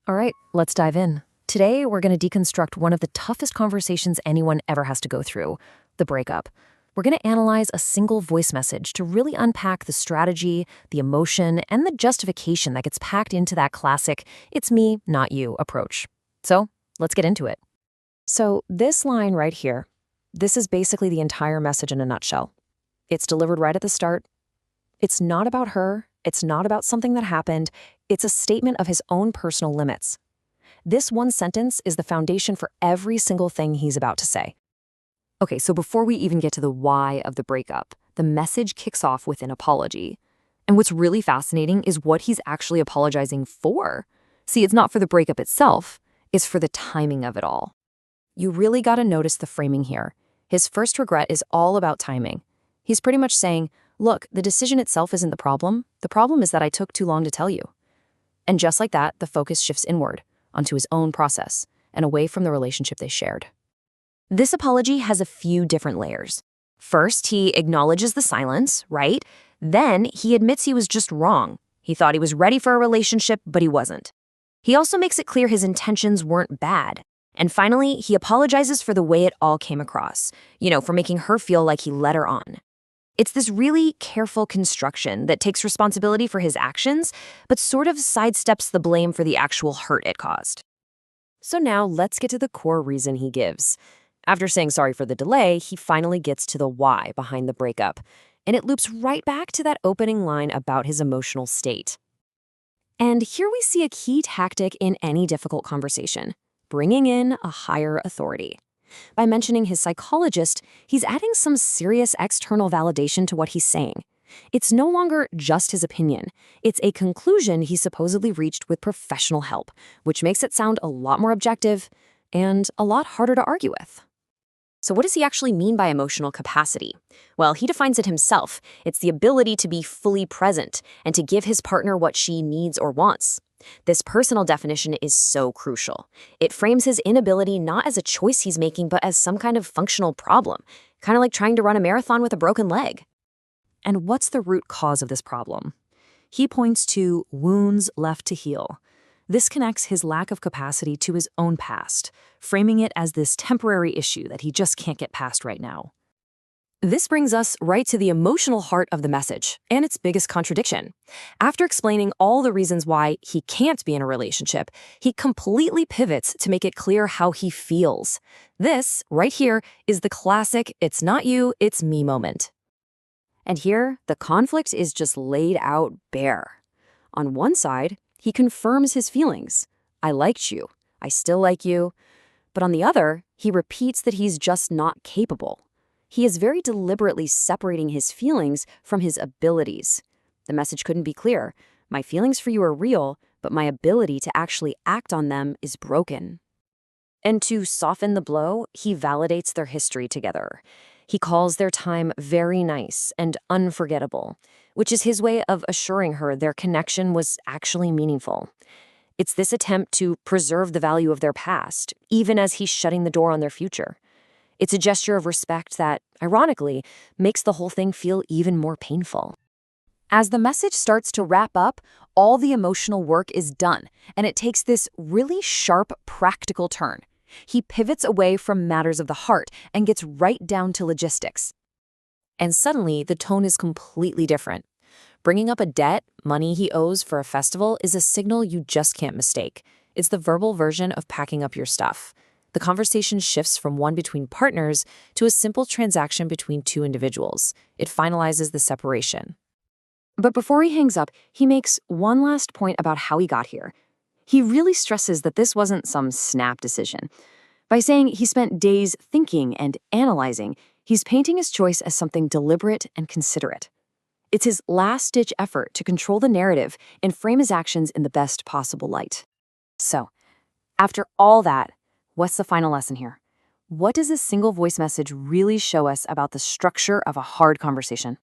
All right, let's dive in. Today, we're going to deconstruct one of the toughest conversations anyone ever has to go through, the breakup. We're going to analyze a single voice message to really unpack the strategy, the emotion, and the justification that gets packed into that classic, it's me, not you approach. So, let's get into it. So, this line right here, this is basically the entire message in a nutshell. It's delivered right at the start. It's not about her. It's not about something that happened. It's a statement of his own personal limits. This one sentence is the foundation for every single thing he's about to say. Okay, so before we even get to the why of the breakup, the message kicks off with an apology. And what's really fascinating is what he's actually apologizing for. See, it's not for the breakup itself, it's for the timing of it all. You really gotta notice the framing here. His first regret is all about timing. He's pretty much saying, look, the decision itself isn't the problem. The problem is that I took too long to tell you. And just like that, the focus shifts inward, onto his own process, and away from the relationship they shared. This apology has a few different layers. First, he acknowledges the silence, right? Then, he admits he was just wrong. He thought he was ready for a relationship, but he wasn't. He also makes it clear his intentions weren't bad. And finally, he apologizes for the way it all came across, for making her feel like he led her on. It's this really careful construction that takes responsibility for his actions, but sort of sidesteps the blame for the actual hurt it caused. So now let's get to the core reason he gives. After saying sorry for the delay, he finally gets to the why behind the breakup, and it loops right back to that opening line about his emotional state. And here we see a key tactic in any difficult conversation, bringing in a higher authority. By mentioning his psychologist, he's adding some serious external validation to what he's saying. It's no longer just his opinion. It's a conclusion he supposedly reached with professional help, which makes it sound a lot more objective and a lot harder to argue with. So what does he actually mean by emotional capacity? Well, he defines it himself. It's the ability to be fully present and to give his partner what she needs or wants. This personal definition is so crucial. It frames his inability not as a choice he's making, but as some kind of functional problem, kind of like trying to run a marathon with a broken leg. And what's the root cause of this problem? He points to wounds left to heal. This connects his lack of capacity to his own past, framing it as this temporary issue that he just can't get past right now. This brings us right to the emotional heart of the message, and its biggest contradiction. After explaining all the reasons why he can't be in a relationship, he completely pivots to make it clear how he feels. This, right here, is the classic "it's not you, it's me" moment. And here, the conflict is just laid out bare. On one side, he confirms his feelings. I liked you. I still like you. But on the other, he repeats that he's just not capable. He is very deliberately separating his feelings from his abilities. The message couldn't be clearer. My feelings for you are real, but my ability to actually act on them is broken. And to soften the blow, he validates their history together. He calls their time very nice and unforgettable, which is his way of assuring her their connection was actually meaningful. It's this attempt to preserve the value of their past, even as he's shutting the door on their future. It's a gesture of respect that, ironically, makes the whole thing feel even more painful. As the message starts to wrap up, all the emotional work is done, and it takes this really sharp, practical turn. He pivots away from matters of the heart and gets right down to logistics. And suddenly, the tone is completely different. Bringing up a debt, money he owes for a festival, is a signal you just can't mistake. It's the verbal version of packing up your stuff. The conversation shifts from one between partners to a simple transaction between two individuals. It finalizes the separation. But before he hangs up, he makes one last point about how he got here. He really stresses that this wasn't some snap decision. By saying he spent days thinking and analyzing, he's painting his choice as something deliberate and considerate. It's his last-ditch effort to control the narrative and frame his actions in the best possible light. So, after all that, what's the final lesson here? What does a single voice message really show us about the structure of a hard conversation?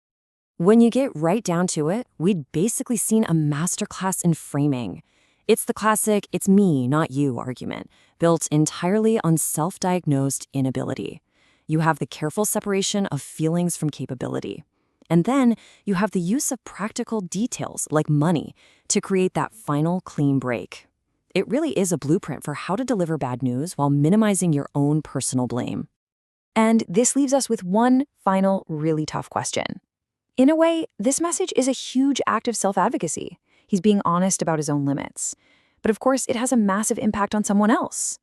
When you get right down to it, we'd basically seen a masterclass in framing. It's the classic "it's me, not you" argument, built entirely on self-diagnosed inability. You have the careful separation of feelings from capability. And then you have the use of practical details like money to create that final clean break. It really is a blueprint for how to deliver bad news while minimizing your own personal blame. And this leaves us with one final really tough question. In a way, this message is a huge act of self-advocacy. He's being honest about his own limits. But of course, it has a massive impact on someone else.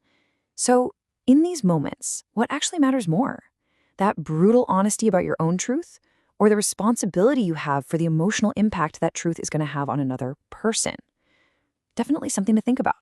So, in these moments, what actually matters more? That brutal honesty about your own truth, or the responsibility you have for the emotional impact that truth is going to have on another person? Definitely something to think about.